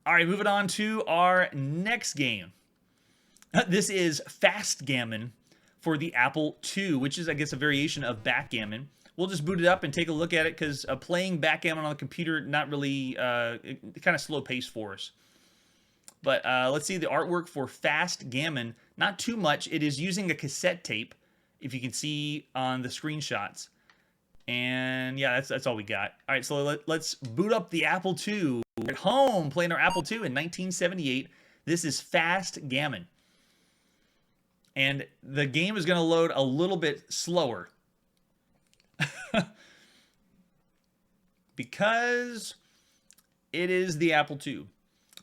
All right, moving on to our next game. This is Fastgammon for the Apple II, which is, I guess, a variation of backgammon. We'll just boot it up and take a look at it because playing backgammon on the computer, not really, kind of slow pace for us. But let's see the artwork for Fastgammon. Not too much. It is using a cassette tape, if you can see on the screenshots. And yeah, that's all we got. All right, so let's boot up the Apple II. We're at home playing our Apple II in 1978. This is Fastgammon. And the game is going to load a little bit slower. Because it is the Apple II.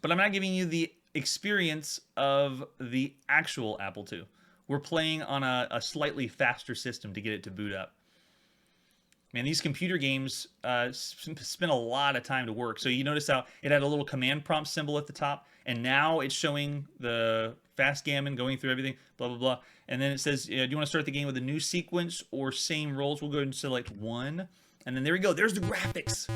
But I'm not giving you the experience of the actual Apple II. We're playing on a slightly faster system to get it to boot up. Man, these computer games spend a lot of time to work. So you notice how it had a little command prompt symbol at the top, and now it's showing the Fastgammon going through everything, blah, blah, blah. And then it says, do you want to start the game with a new sequence or same roles? We'll go ahead and select 1. And then there we go. There's the graphics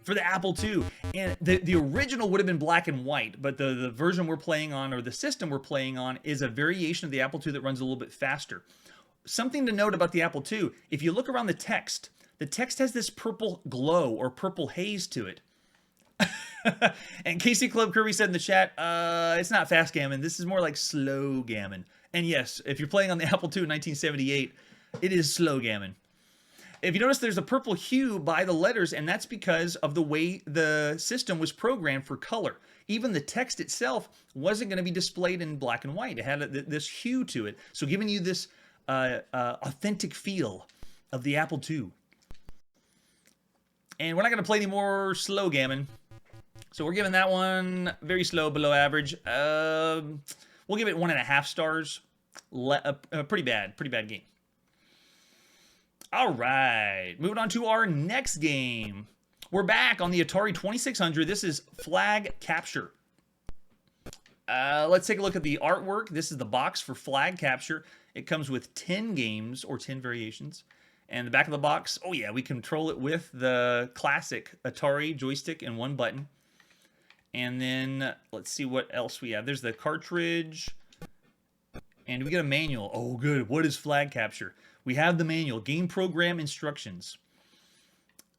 for the Apple II. And the original would have been black and white, but the version we're playing on, or the system we're playing on, is a variation of the Apple II that runs a little bit faster. Something to note about the Apple II, if you look around the text has this purple glow or purple haze to it. And Casey Club Kirby said in the chat, it's not Fastgammon, this is more like slow gammon. And yes, if you're playing on the Apple II in 1978, it is slow gammon. If you notice, there's a purple hue by the letters, and that's because of the way the system was programmed for color. Even the text itself wasn't going to be displayed in black and white. It had this hue to it, so giving you this authentic feel of the Apple II. And we're not going to play any more slow gammon, so we're giving that one very slow, below average. We'll give it 1.5 stars. Pretty bad game. All right, moving on to our next game. We're back on the Atari 2600. This is Flag Capture. Let's take a look at the artwork. This is the box for Flag Capture. It comes with 10 games, or 10 variations. And the back of the box, oh yeah, we control it with the classic Atari joystick and 1 button. And then, let's see what else we have. There's the cartridge. And we get a manual. Oh good, what is Flag Capture? We have the manual, game program instructions.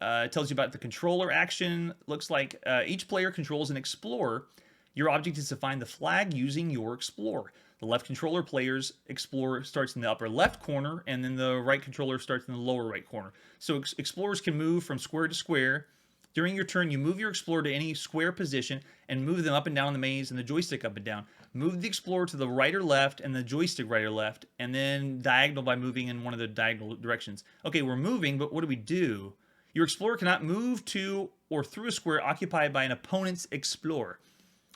It tells you about the controller action. Looks like each player controls an explorer. Your object is to find the flag using your explorer. The left controller player's explorer starts in the upper left corner, and then the right controller starts in the lower right corner. So explorers can move from square to square. During your turn, you move your explorer to any square position and move them up and down the maze and the joystick up and down. Move the explorer to the right or left and the joystick right or left, and then diagonal by moving in one of the diagonal directions. Okay, we're moving, but what do we do? Your explorer cannot move to or through a square occupied by an opponent's explorer.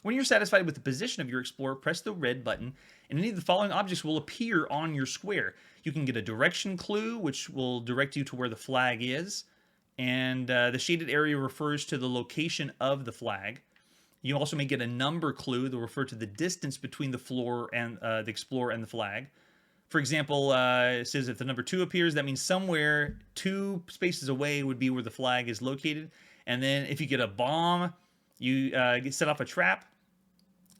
When you're satisfied with the position of your explorer, press the red button, and any of the following objects will appear on your square. You can get a direction clue, which will direct you to where the flag is, and the shaded area refers to the location of the flag. You also may get a number clue that will refer to the distance between the floor and the explorer and the flag. For example, it says if the number 2 appears, that means somewhere 2 spaces away would be where the flag is located. And then if you get a bomb, you set off a trap,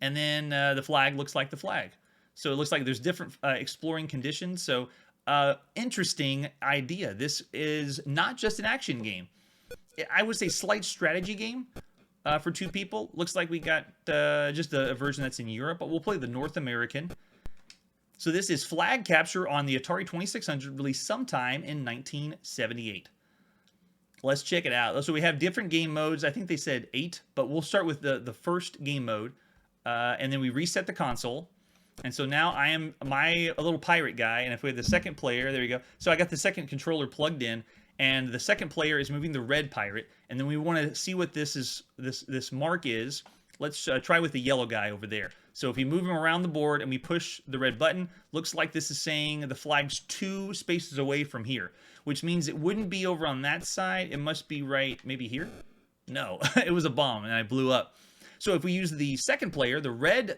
and then the flag looks like the flag. So it looks like there's different exploring conditions. So interesting idea. This is not just an action game. I would say slight strategy game for 2 people. Looks like we got just a version that's in Europe, but we'll play the North American. So this is Flag Capture on the Atari 2600, released sometime in 1978. Let's check it out. So we have different game modes. I think they said 8, but we'll start with the first game mode, and then we reset the console. And so now I am a little pirate guy, and if we have the second player, there we go. So I got the second controller plugged in, and the second player is moving the red pirate, and then we want to see what this mark is. Let's try with the yellow guy over there. So if we move him around the board and we push the red button, looks like this is saying the flag's 2 spaces away from here, which means it wouldn't be over on that side. It must be right, maybe here? No, it was a bomb and I blew up. So if we use the second player, the red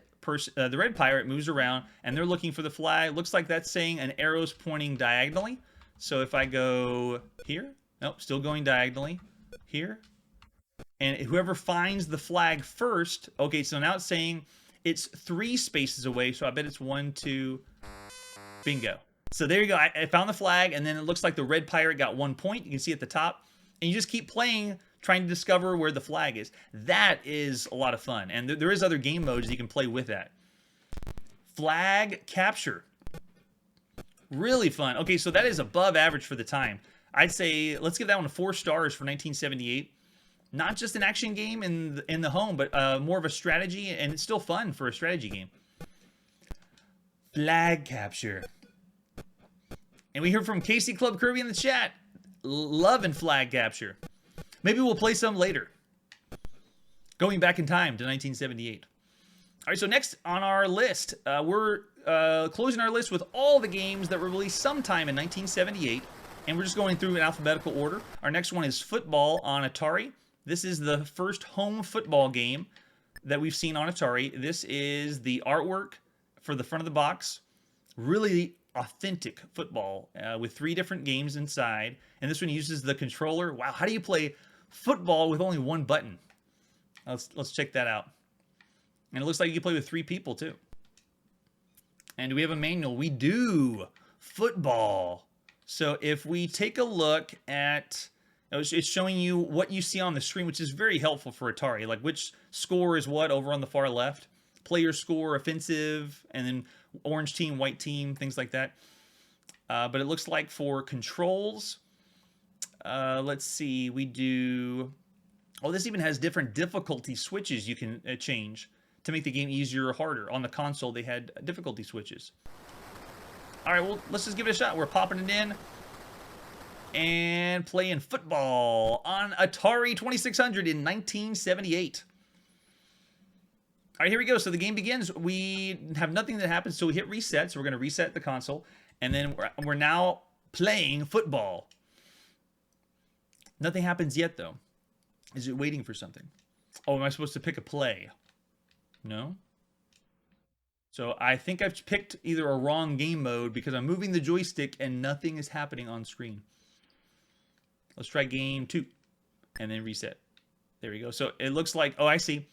pirate moves around and they're looking for the flag. Looks like that's saying an arrow's pointing diagonally. So if I go here, nope, still going diagonally. Here, And whoever finds the flag first, okay, so now it's saying it's 3 spaces away, so I bet it's 1, 2, bingo. So there you go. I found the flag, and then it looks like the red pirate got 1 point. You can see at the top. And you just keep playing, trying to discover where the flag is. That is a lot of fun. And there is other game modes you can play with that. Flag capture. Really fun. Okay, so that is above average for the time. I'd say let's give that one 4 stars for 1978. Not just an action game in the home, but more of a strategy, and it's still fun for a strategy game. Flag capture. And we hear from Casey Club Kirby in the chat. Loving flag capture. Maybe we'll play some later. Going back in time to 1978. All right, so next on our list, we're closing our list with all the games that were released sometime in 1978. And we're just going through in alphabetical order. Our next one is Football on Atari. This is the first home football game that we've seen on Atari. This is the artwork for the front of the box. Really authentic football with 3 different games inside. And this one uses the controller. Wow, how do you play football with only 1 button? Let's check that out. And it looks like you can play with 3 people too. And do we have a manual? We do. Football. So if we take a look at, it's showing you what you see on the screen, which is very helpful for Atari. Like which score is what over on the far left. Player score, offensive, and then orange team, white team, things like that. But it looks like for controls, let's see, we do, oh, this even has different difficulty switches you can change to make the game easier or harder. On the console, they had difficulty switches. All right, well, let's just give it a shot. We're popping it in and playing football on Atari 2600 in 1978. All right, here we go. So the game begins. We have nothing that happens, so we hit reset. So we're going to reset the console, and then we're now playing football. Nothing happens yet, though. Is it waiting for something? Oh, am I supposed to pick a play? No? So I think I've picked either a wrong game mode because I'm moving the joystick and nothing is happening on screen. Let's try game 2 and then reset. There we go. So it looks like, oh, I see.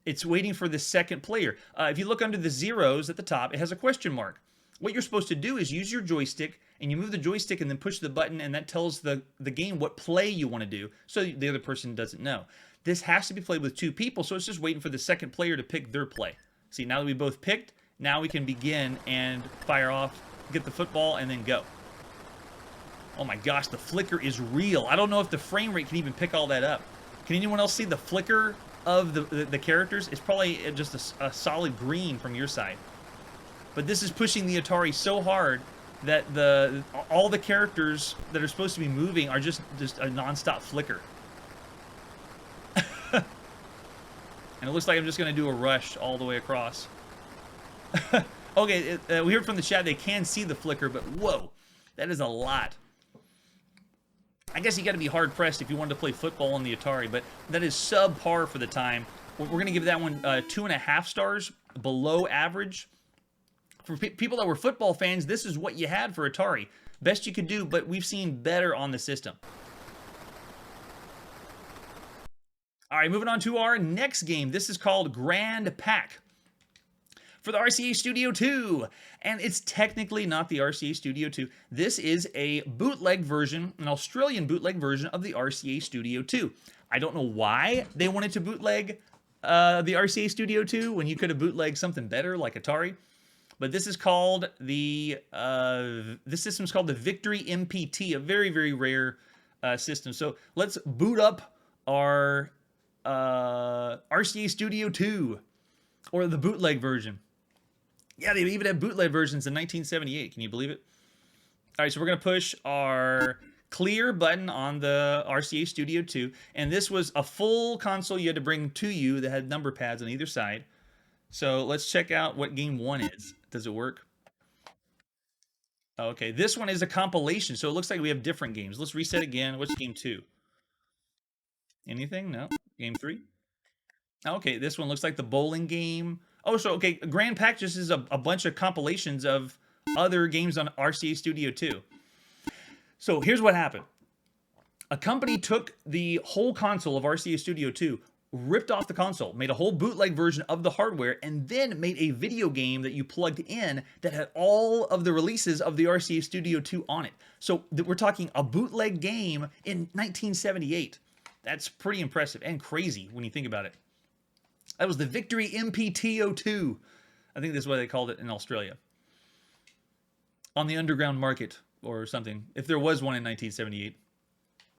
It's waiting for the second player. If you look under the zeros at the top, it has a question mark. What you're supposed to do is use your joystick, and you move the joystick and then push the button, and that tells the game what play you want to do, so the other person doesn't know. This has to be played with 2 people, so it's just waiting for the second player to pick their play. See, now that we both picked, now we can begin and fire off, get the football, and then go. Oh my gosh, the flicker is real. I don't know if the frame rate can even pick all that up. Can anyone else see the flicker of the characters? It's probably just a solid green from your side. But this is pushing the Atari so hard that all the characters that are supposed to be moving are just a non-stop flicker. And it looks like I'm just going to do a rush all the way across. Okay, we heard from the chat they can see the flicker, but whoa, that is a lot. I guess you got to be hard-pressed if you wanted to play football on the Atari, but that is subpar for the time. We're going to give that one 2.5 stars, below average. For people that were football fans, this is what you had for Atari. Best you could do, but we've seen better on the system. All right, moving on to our next game. This is called Grand Pack for the RCA Studio 2. And it's technically not the RCA Studio 2. This is a bootleg version, an Australian bootleg version of the RCA Studio 2. I don't know why they wanted to bootleg the RCA Studio 2 when you could have bootlegged something better like Atari. But this is called the, this system is called the Victory MPT, a very, very rare system. So let's boot up our RCA Studio 2, or the bootleg version. Yeah, they even had bootleg versions in 1978. Can you believe it? All right, so we're going to push our clear button on the RCA Studio 2. And this was a full console you had to bring to you that had number pads on either side. So let's check out what game 1 is. Does it work? Okay, this one is a compilation, so it looks like we have different games. Let's reset again. What's game 2? Anything? No. Game 3? Okay, this one looks like the bowling game. Oh, so, okay, Grand Pack just is a bunch of compilations of other games on RCA Studio 2. So here's what happened. A company took the whole console of RCA Studio 2, ripped off the console, made a whole bootleg version of the hardware, and then made a video game that you plugged in that had all of the releases of the RCA Studio 2 on it. So we're talking a bootleg game in 1978. That's pretty impressive and crazy when you think about it. That was the Victory MPT-02. I think that's what they called it in Australia. On the underground market or something, if there was one in 1978.